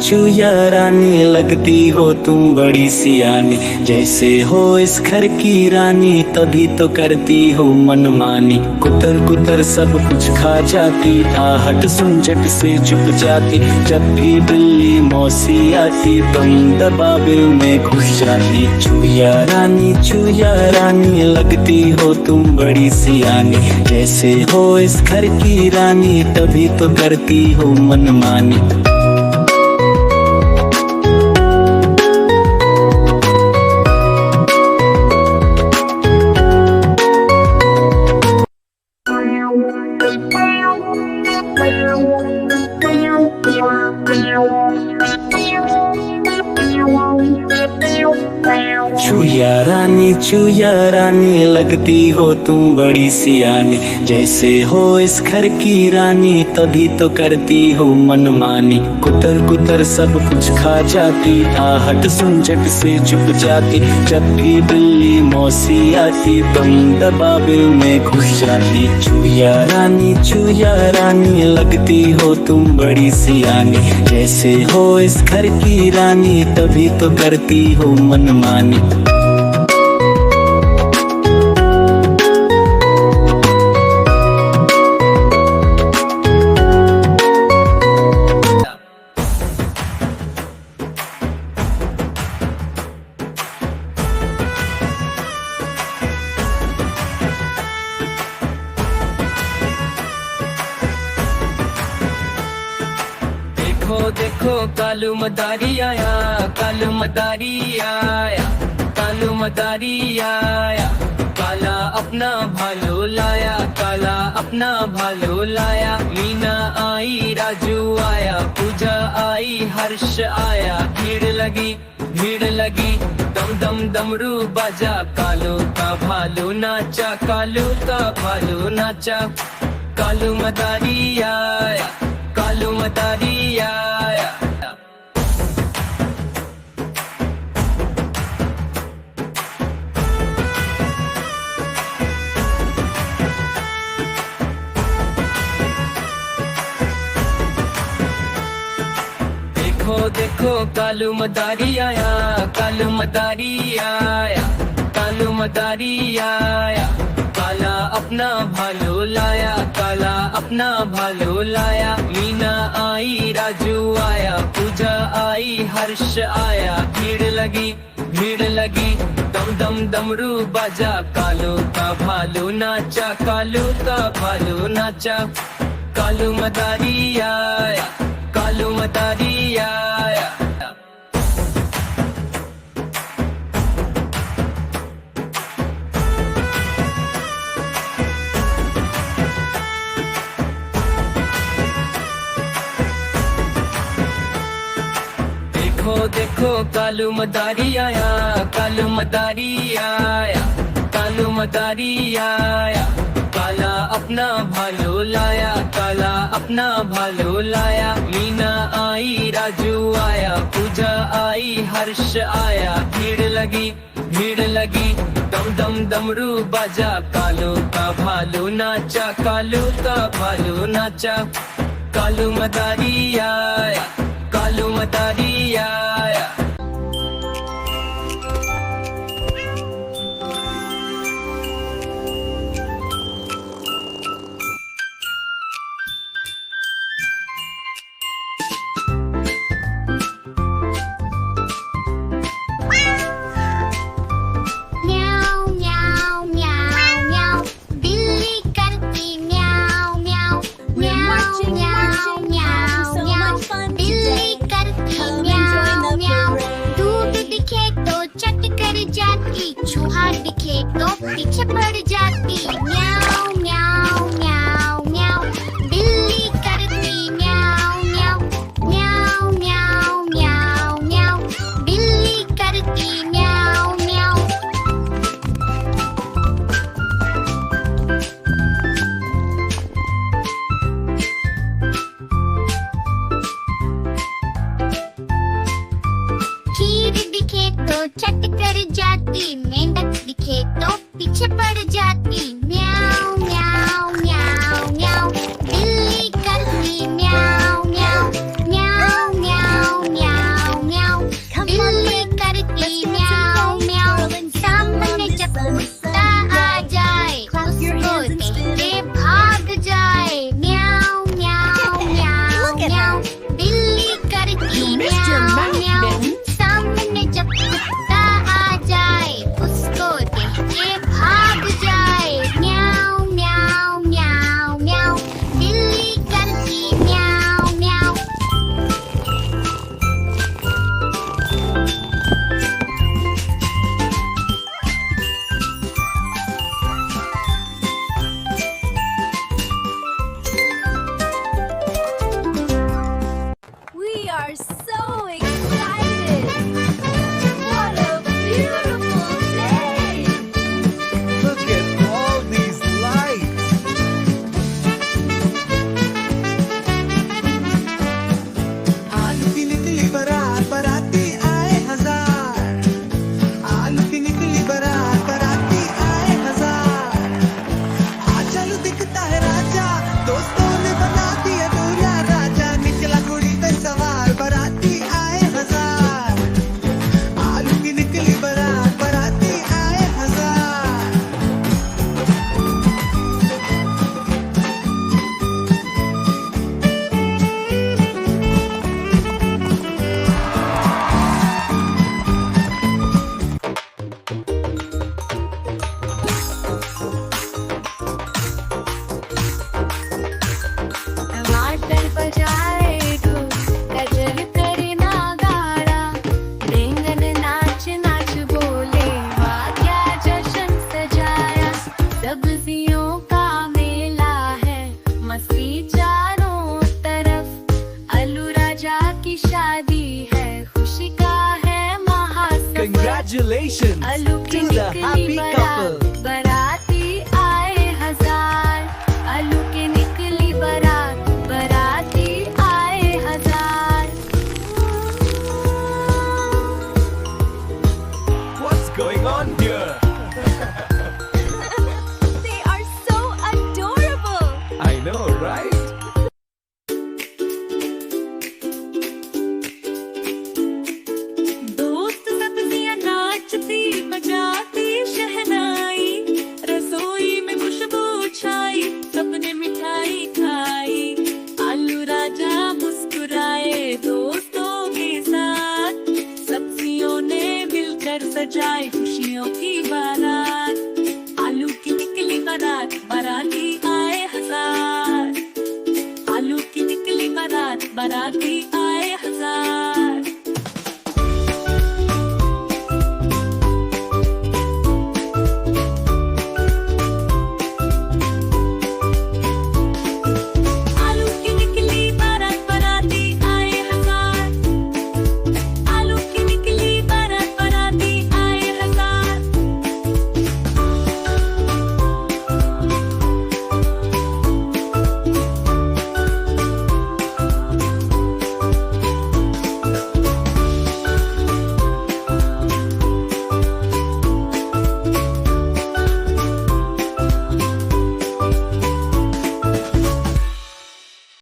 चुया रानी लगती हो तुम बड़ी सियानी, जैसे हो इस घर की रानी तभी तो करती हो मनमानी। कुतर कुतर सब कुछ खा जाती, आहट सुन झट से चुप जाती। जब भी बिल्ली मौसी आती तुम दबाबिल में घुस जाती। चुया रानी लगती हो तुम बड़ी सियानी, जैसे हो इस घर की रानी तभी तो करती हो मनमानी। चुया रानी लगती हो तुम बड़ी सियानी, जैसे हो इस घर की रानी तभी तो करती हो मनमानी। कुतर कुतर सब कुछ खा जाती, आहट सुन झट से चुप जाती। जब भी बिल्ली मौसी आती तुम दबाबिल में घुस जाती। चुया रानी लगती हो तुम बड़ी सियानी, जैसे हो इस घर की रानी तभी तो करती हो मनमानी। देखो कालू मदारी आया, कालू मदारी आया, कालू मदारी आया। काला अपना भालो लाया, काला अपना भालो लाया। मीना आई, राजू आया, पूजा आई, हर्ष आया। भीड़ लगी दम दम डमरू बाजा। कालू का भालू नाचा, कालू का भालू नाचा। कालू मदारी आया, कालू मदारी आया। देखो कालू मदारी आया, कालू मदारी आया, कालू मदारी आया। काला अपना भालो लाया, काला अपना भालो लाया। मीना आई, राजू आया, पूजा आई, हर्ष आया। भीड़ लगी दम दम डमरू बाजा। कालू का भालू नाचा, कालू का भालू नाचा। कालू मदारी आया, कालू मदारी आया। देखो कालू मदारी आया, कालू मदारी आया, कालू मदारी आया। काला अपना भालो लाया, काला अपना भालो लाया। मीना आई, राजू आया, पूजा आई, हर्ष आया। भीड़ लगी दम दम डमरू बाजा। कालू का भालू नाचा, कालू का भालू नाचा। कालू मदारी आया, कालू मदारी आया। चूहा दिखे तो पीछे पड़ जाती। म्याऊ म्याऊ म्याऊ म्याऊ, बिल्ली करती म्याऊ म्याऊ। म्याऊ म्याऊ म्याऊ म्याऊ, बिल्ली करती म्याऊ म्याऊ। खीर दिखे तो चट बात कर जाती, मेंढक दिखे तो पीछे पड़ जाती। म्याऊ म्याऊ म्याऊ म्याऊ, बिल्ली करती म्याऊ म्याऊ म्याऊ म्याऊ म्याऊ म्याऊ, बिल्ली करती म्याऊ म्याऊ। सामने जब कुत्ता आ जाए, उसको देख के भाग जाए। म्याऊ म्याऊ म्याऊ म्याऊ, बिल्ली करती म्याऊ म्याऊ। सामने जब कुत्ता आ जाए, उसको देख के भाग जाए। म्याऊ म्याऊ म्याऊ म्याऊ, बिल्ली करती म्याऊ म्याऊ। We are so excited! What a beautiful day! Look at all these lights. आलू की निकली बारात, बाराती आए हजार। आलू की निकली बारात, बाराती आए हजार। आज चालू दिखता है राजा, दोस्तों ने बना दिया दूल्हा राजा। निकला घोड़ी पे सवार, बाराती आए हजार। आलू की निकली बारात, बाराती आए हजार। टमाटर बजाए ढोल, गजल करे नगाड़ा। रेंगन नाच नाच बोले, वाह क्या जश्न सजाया। सब्जियों का मेला है, मस्ती चारों तरफ। आलू राजा की शादी है, खुशी का है महासफर। Congratulations आलू की to the निकली happy बारात, couple. बाराती आए हजार। आलू की निकली बारात, बाराती आए हजार। What's going on here? They are so adorable! I know, right? दोस्त सब्जियां नाचती बजाती शहनाई, रसोई में खुशबू छाई, सबने मिठाई खाई। आलू राजा मुस्कुराए दोस्तों के साथ, सब्जियों ने मिलकर सजाई खुशियों की बारात। आलू की निकली बारात, बाराती आए हजार। आलू की निकली बारात, बाराती आए